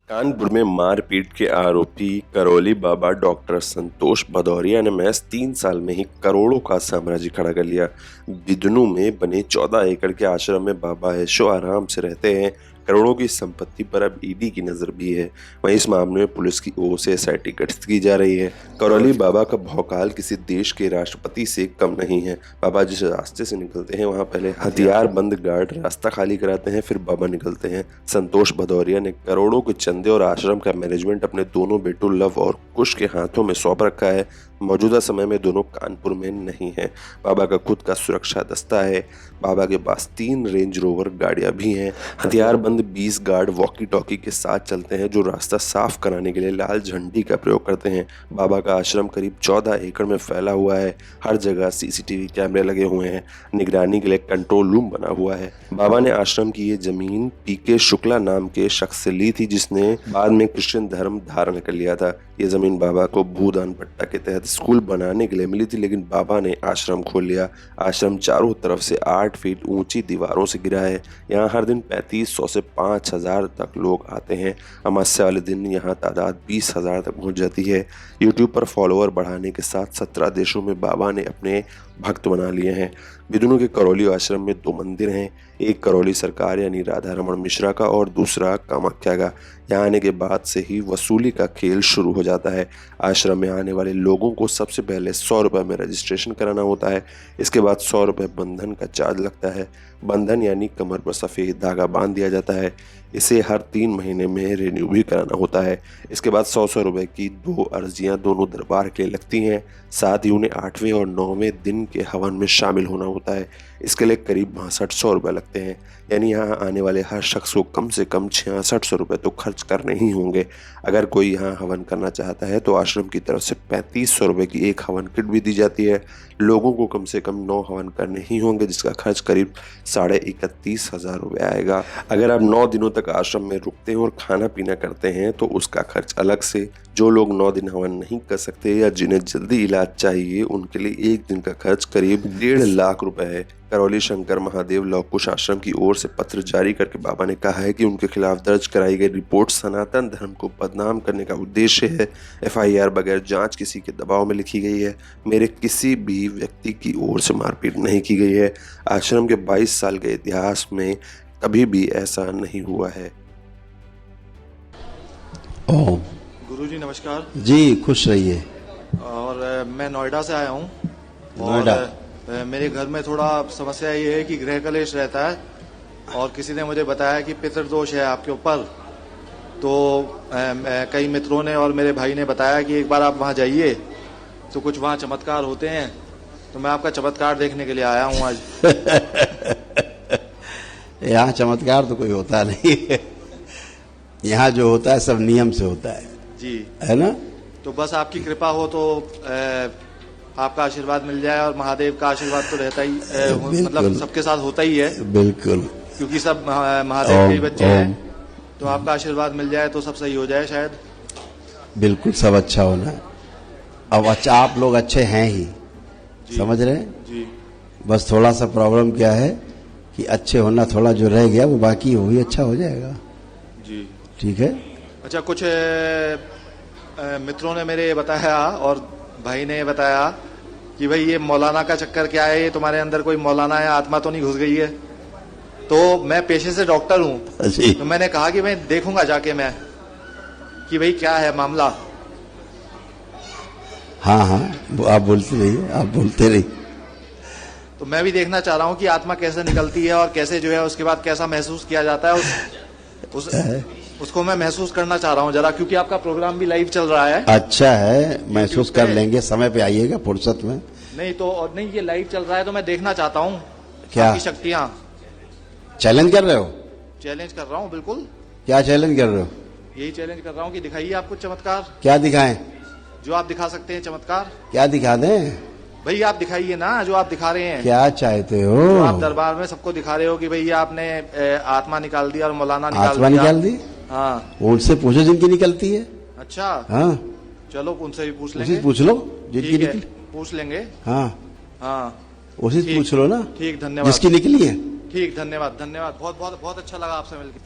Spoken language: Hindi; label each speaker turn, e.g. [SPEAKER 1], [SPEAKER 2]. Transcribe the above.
[SPEAKER 1] कानपुर में मारपीट के आरोपी करौली बाबा डॉक्टर संतोष भदौरिया ने महज 3 साल में ही करोड़ों का साम्राज्य खड़ा कर लिया। बिदनू में बने 14 एकड़ के आश्रम में बाबा ऐशो आराम से रहते हैं। करोड़ों की संपत्ति पर अब ईडी की नजर भी है। वहीं इस मामले में पुलिस की ओर से एसआईटी गठित की जा रही है। करौली बाबा का भौकाल किसी देश के राष्ट्रपति से कम नहीं है। बाबा जिस रास्ते से निकलते हैं वहां पहले हथियारबंद गार्ड रास्ता खाली कराते हैं, फिर बाबा निकलते हैं। संतोष भदौरिया ने करोड़ों के चंदे और आश्रम का मैनेजमेंट अपने दोनों बेटों लव और कुश के हाथों में सौंप रखा है। मौजूदा समय में दोनों कानपुर में नहीं है। बाबा का खुद का सुरक्षा दस्ता है। बाबा के पास 3 रेंज रोवर गाड़ियां भी हैं। हथियारबंद 20 गार्ड वॉकी टॉकी के साथ चलते हैं जो रास्ता साफ कराने के लिए लाल झंडी का प्रयोग करते हैं। बाबा का आश्रम करीब 14 एकड़ में फैला हुआ है। हर जगह सीसीटीवी कैमरे लगे हुए हैं। निगरानी के लिए कंट्रोल रूम बना हुआ है। बाबा ने आश्रम की ये जमीन पीके शुक्ला नाम के शख्स से ली थी, जिसने बाद में क्रिश्चियन धर्म धारण कर लिया था। ये जमीन बाबा को भूदान पट्टा के तहत स्कूल बनाने के लिए मिली थी, लेकिन बाबा ने आश्रम खोल लिया। आश्रम चारों तरफ से 8 फीट ऊंची दीवारों से घिरा है। यहाँ हर दिन 3500 से 5000 तक लोग आते हैं। अमावस्या वाले दिन यहाँ तादाद 20,000 तक पहुँच जाती है। यूट्यूब पर फॉलोअर बढ़ाने के साथ 17 देशों में बाबा ने अपने भक्त बना लिए हैं। बिदनू के करौली आश्रम में 2 मंदिर हैं, एक करौली सरकार यानी राधा रमन मिश्रा का और दूसरा कामाख्या का। यहाँ आने के बाद से ही वसूली का खेल शुरू हो जाता है। आश्रम में आने वाले लोगों को सबसे पहले 100 रुपये में रजिस्ट्रेशन कराना होता है। इसके बाद 100 रुपये बंधन का चार्ज लगता है। बंधन यानी कमर पर सफ़ेद धागा बांध दिया जाता है। इसे हर 3 महीने में रिन्यू भी कराना होता है। इसके बाद 100 रुपये की 2 अर्जियां दोनों दरबार के लिए लगती हैं। साथ ही उन्हें 8वें और 9वें दिन के हवन में शामिल होना होता है। इसके लिए करीब 6200 रुपये लगते हैं। यानी यहाँ आने वाले हर शख्स को कम से कम 6600 रुपये तो खर्च करने ही होंगे। अगर कोई यहाँ हवन करना चाहता है तो आश्रम की तरफ से 3500 रुपये की एक हवन किट भी दी जाती है। लोगों को कम से कम 9 हवन करने ही होंगे, जिसका खर्च करीब 31,500 रुपये आएगा। अगर आप 9 दिनों तक आश्रम में रुकते हैं और खाना पीना करते हैं तो उसका खर्च अलग से। जो लोग 9 दिन हवन नहीं कर सकते या जिन्हें जल्दी इलाज चाहिए, उनके लिए 1 दिन का खर्च करीब 1.5 लाख रुपए है। करौली शंकर महादेव लव कुश आश्रम की ओर से पत्र जारी करके बाबा ने कहा है कि उनके खिलाफ दर्ज कराई गई रिपोर्ट सनातन धर्म को बदनाम करने का उद्देश्य है। FIR बगैर जांच किसी के दबाव में लिखी गई है। मेरे किसी भी व्यक्ति की ओर से मारपीट नहीं की गई है। आश्रम के 22 साल के इतिहास में कभी भी ऐसा नहीं हुआ है।
[SPEAKER 2] गुरुजी नमस्कार
[SPEAKER 3] जी, खुश रहिए।
[SPEAKER 2] और मैं नोएडा से आया हूँ।
[SPEAKER 3] नोएडा।
[SPEAKER 2] और मेरे घर में थोड़ा समस्या ये है कि गृह कलेश रहता है और किसी ने मुझे बताया कि पितृदोष है आपके ऊपर। तो कई मित्रों ने और मेरे भाई ने बताया कि एक बार आप वहाँ जाइए तो कुछ वहाँ चमत्कार होते हैं। तो मैं आपका चमत्कार देखने के लिए आया हूँ आज।
[SPEAKER 3] यहाँ चमत्कार तो कोई होता नहीं है। यहाँ जो होता है सब नियम से होता है
[SPEAKER 2] जी,
[SPEAKER 3] है ना।
[SPEAKER 2] तो बस आपकी कृपा हो तो आपका आशीर्वाद मिल जाए। और महादेव का आशीर्वाद तो रहता ही मतलब सबके साथ होता ही है,
[SPEAKER 3] बिल्कुल,
[SPEAKER 2] क्योंकि सब महादेव के ही बच्चे हैं। तो आपका आशीर्वाद मिल जाए तो सब सही हो जाए शायद।
[SPEAKER 3] बिल्कुल, सब अच्छा होना है। अब अच्छा, आप लोग अच्छे हैं ही, समझ रहे हैं
[SPEAKER 2] जी।
[SPEAKER 3] बस थोड़ा सा प्रॉब्लम क्या है कि अच्छे होना थोड़ा जो रह गया वो बाकी वो भी अच्छा हो जाएगा
[SPEAKER 2] जी,
[SPEAKER 3] ठीक है।
[SPEAKER 2] अच्छा, कुछ मित्रों ने मेरे बताया और भाई ने बताया कि भाई ये मौलाना का चक्कर क्या है, ये तुम्हारे अंदर कोई मौलाना या आत्मा तो नहीं घुस गई है। तो मैं पेशे से डॉक्टर हूँ, तो मैंने कहा कि मैं देखूंगा जाके मैं कि भाई क्या है मामला।
[SPEAKER 3] हाँ हाँ, आप बोलते रहिए, आप बोलते रहिए।
[SPEAKER 2] तो मैं भी देखना चाह रहा हूँ कि आत्मा कैसे निकलती है और कैसे जो है उसके बाद कैसा महसूस किया जाता है। उसको मैं महसूस करना चाह रहा हूँ जरा, क्योंकि आपका प्रोग्राम भी लाइव चल रहा है।
[SPEAKER 3] अच्छा है, महसूस कर लेंगे, समय पे आइएगा फुर्सत में।
[SPEAKER 2] नहीं तो और नहीं, ये लाइव चल रहा है तो मैं देखना चाहता हूँ
[SPEAKER 3] क्या
[SPEAKER 2] आपकी शक्तियाँ।
[SPEAKER 3] चैलेंज कर रहे हो?
[SPEAKER 2] चैलेंज कर रहा हूँ, बिल्कुल।
[SPEAKER 3] क्या चैलेंज कर रहे हो?
[SPEAKER 2] यही चैलेंज कर रहा हूँ कि दिखाइए आप कुछ चमत्कार।
[SPEAKER 3] क्या दिखाएं?
[SPEAKER 2] जो आप दिखा सकते हैं चमत्कार।
[SPEAKER 3] क्या दिखा दें?
[SPEAKER 2] भाई आप दिखाइए ना जो आप दिखा रहे हैं।
[SPEAKER 3] क्या चाहते हो?
[SPEAKER 2] जो आप दरबार में सबको दिखा रहे हो कि भाई आपने आत्मा निकाल दी और मौलाना निकाल
[SPEAKER 3] आत्मा
[SPEAKER 2] दिया।
[SPEAKER 3] निकाल दी?
[SPEAKER 2] हाँ,
[SPEAKER 3] उनसे पूछो जिनकी निकलती है।
[SPEAKER 2] अच्छा,
[SPEAKER 3] हाँ,
[SPEAKER 2] चलो उनसे भी पूछ
[SPEAKER 3] उसी
[SPEAKER 2] लेंगे।
[SPEAKER 3] से पूछ लो जिनकी
[SPEAKER 2] ठीक है,
[SPEAKER 3] निकली।
[SPEAKER 2] पूछ लेंगे।
[SPEAKER 3] हाँ
[SPEAKER 2] हाँ,
[SPEAKER 3] उसी से पूछ लो ना
[SPEAKER 2] ठीक, धन्यवाद।
[SPEAKER 3] जिसकी निकली है।
[SPEAKER 2] ठीक, धन्यवाद धन्यवाद। बहुत बहुत बहुत अच्छा लगा आपसे मिलकर।